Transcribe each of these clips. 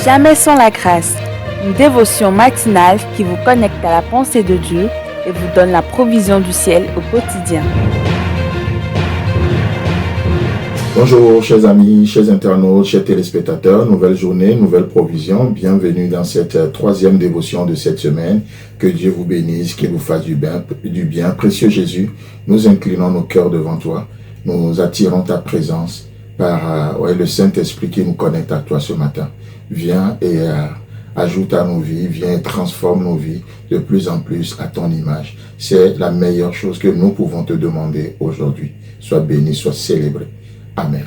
Jamais sans la grâce, une dévotion matinale qui vous connecte à la pensée de Dieu et vous donne la provision du ciel au quotidien. Bonjour chers amis, chers internautes, chers téléspectateurs, nouvelle journée, nouvelle provision. Bienvenue dans cette troisième dévotion de cette semaine. Que Dieu vous bénisse, qu'il vous fasse du bien. Précieux Jésus, nous inclinons nos cœurs devant toi. Nous attirons ta présence par le Saint-Esprit qui nous connecte à toi ce matin. Viens et ajoute à nos vies, viens et transforme nos vies de plus en plus à ton image. C'est la meilleure chose que nous pouvons te demander aujourd'hui. Sois béni, sois célébré. Amen.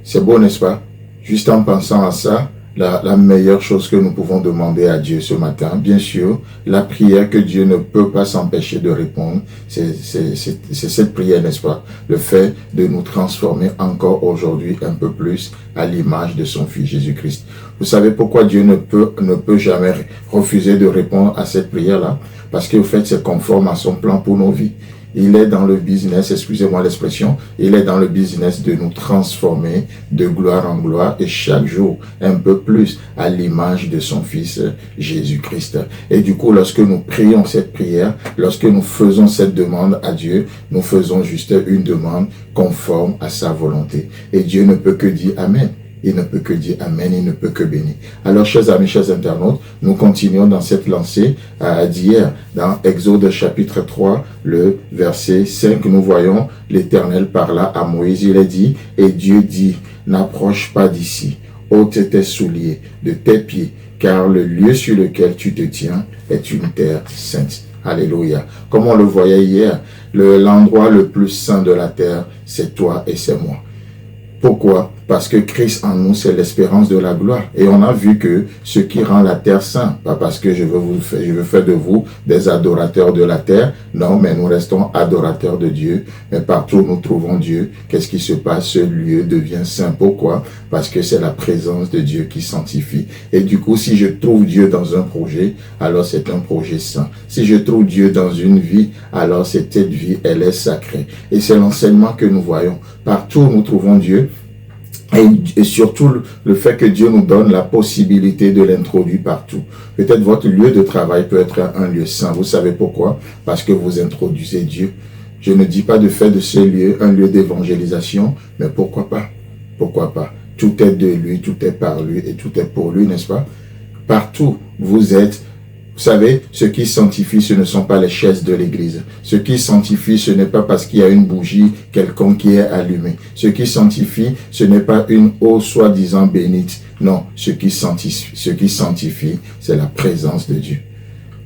C'est beau, n'est-ce pas? Juste en pensant à ça, la meilleure chose que nous pouvons demander à Dieu ce matin, bien sûr, la prière que Dieu ne peut pas s'empêcher de répondre, c'est cette prière, n'est-ce pas? Le fait de nous transformer encore aujourd'hui un peu plus à l'image de son Fils Jésus-Christ. Vous savez pourquoi Dieu ne peut jamais refuser de répondre à cette prière-là? Parce qu'au fait, c'est conforme à son plan pour nos vies. Il est dans le business, excusez-moi l'expression, il est dans le business de nous transformer de gloire en gloire et chaque jour un peu plus à l'image de son Fils Jésus-Christ. Et du coup, lorsque nous prions cette prière, lorsque nous faisons cette demande à Dieu, nous faisons juste une demande conforme à sa volonté. Et Dieu ne peut que dire Amen. Il ne peut que dire Amen, il ne peut que bénir. Alors, chers amis, chers internautes, nous continuons dans cette lancée d'hier, dans Exode chapitre 3, le verset 5, nous voyons l'Éternel parla à Moïse, il est dit, et Dieu dit, n'approche pas d'ici, ôte tes souliers de tes pieds, car le lieu sur lequel tu te tiens est une terre sainte. Alléluia. Comme on le voyait hier, l'endroit le plus saint de la terre, c'est toi et c'est moi. Pourquoi? Parce que Christ en nous, c'est l'espérance de la gloire. Et on a vu que ce qui rend la terre sainte, pas parce que je veux faire de vous des adorateurs de la terre, non, mais nous restons adorateurs de Dieu. Mais partout où nous trouvons Dieu, qu'est-ce qui se passe? Ce lieu devient saint. Pourquoi? Parce que c'est la présence de Dieu qui sanctifie. Et du coup, si je trouve Dieu dans un projet, alors c'est un projet saint. Si je trouve Dieu dans une vie, alors cette vie, elle est sacrée. Et c'est l'enseignement que nous voyons. Partout où nous trouvons Dieu, et surtout le fait que Dieu nous donne la possibilité de l'introduire partout. Peut-être votre lieu de travail peut être un lieu saint. Vous savez pourquoi? Parce que vous introduisez Dieu. Je ne dis pas de faire de ce lieu un lieu d'évangélisation, mais pourquoi pas? Pourquoi pas? Tout est de lui, tout est par lui et tout est pour lui, n'est-ce pas? Partout, vous êtes. Vous savez, ce qui sanctifie, ce ne sont pas les chaises de l'église. Ce qui sanctifie, ce n'est pas parce qu'il y a une bougie quelconque qui est allumée. Ce qui sanctifie, ce n'est pas une eau soi-disant bénite. Non, ce qui sanctifie, c'est la présence de Dieu.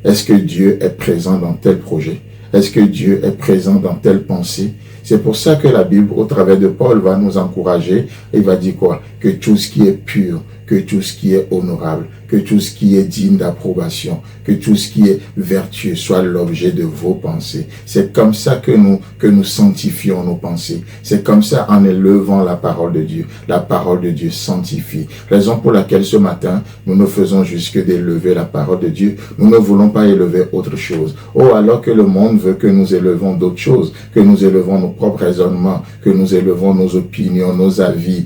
Est-ce que Dieu est présent dans tel projet? Est-ce que Dieu est présent dans telle pensée? C'est pour ça que la Bible, au travers de Paul, va nous encourager. Il va dire quoi? Que tout ce qui est pur, que tout ce qui est honorable, que tout ce qui est digne d'approbation, que tout ce qui est vertueux soit l'objet de vos pensées. C'est comme ça que nous sanctifions nos pensées. C'est comme ça en élevant la parole de Dieu. La parole de Dieu sanctifie. Raison pour laquelle ce matin, nous ne faisons juste que d'élever la parole de Dieu. Nous ne voulons pas élever autre chose. Oh, alors que le monde veut que nous élevons d'autres choses, que nous élevons nos propres raisonnements, que nous élevons nos opinions, nos avis,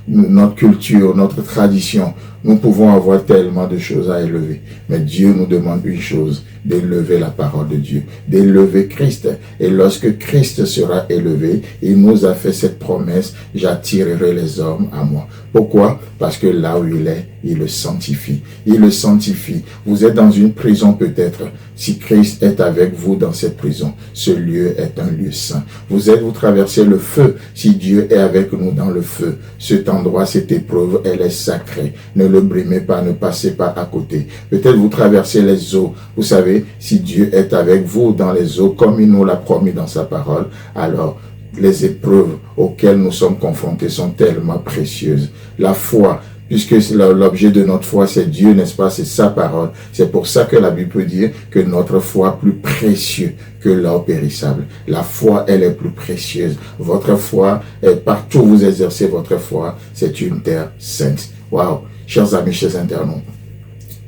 notre culture, notre tradition. Nous pouvons avoir tellement de choses à élever. Mais Dieu nous demande une chose, d'élever la parole de Dieu, d'élever Christ. Et lorsque Christ sera élevé, il nous a fait cette promesse, j'attirerai les hommes à moi. Pourquoi? Parce que là où il est, il le sanctifie. Il le sanctifie. Vous êtes dans une prison peut-être. Si Christ est avec vous dans cette prison, ce lieu est un lieu saint. Vous traversez le feu. Si Dieu est avec nous dans le feu, cet endroit, cette épreuve, elle est sacrée. Ne le brimez pas, ne passez pas à côté. Peut-être vous traversez les eaux. Vous savez, si Dieu est avec vous dans les eaux, comme il nous l'a promis dans sa parole, alors les épreuves auxquelles nous sommes confrontés sont tellement précieuses. La foi, puisque l'objet de notre foi, c'est Dieu, n'est-ce pas? C'est sa parole. C'est pour ça que la Bible peut dire que notre foi est plus précieuse que l'or périssable. La foi, elle est plus précieuse. Votre foi, partout où vous exercez votre foi, c'est une terre sainte. Waouh! Chers amis, chers internautes,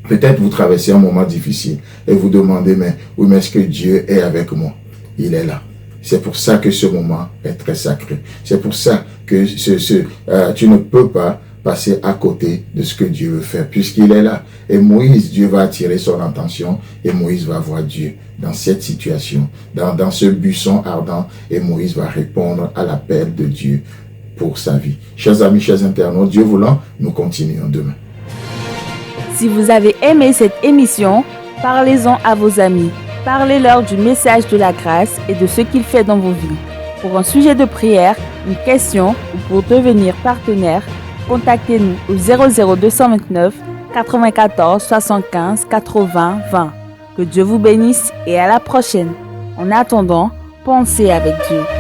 peut-être vous traversez un moment difficile et vous demandez, mais est-ce que Dieu est avec moi? Il est là. C'est pour ça que ce moment est très sacré. C'est pour ça que tu ne peux pas passer à côté de ce que Dieu veut faire, puisqu'il est là. Et Moïse, Dieu va attirer son attention et Moïse va voir Dieu dans cette situation, dans ce buisson ardent, et Moïse va répondre à l'appel de Dieu pour sa vie. Chers amis, chers internautes, Dieu voulant, nous continuons demain. Si vous avez aimé cette émission, parlez-en à vos amis. Parlez-leur du message de la grâce et de ce qu'il fait dans vos vies. Pour un sujet de prière, une question ou pour devenir partenaire, contactez-nous au 00229 94 75 80 20. Que Dieu vous bénisse et à la prochaine. En attendant, pensez avec Dieu.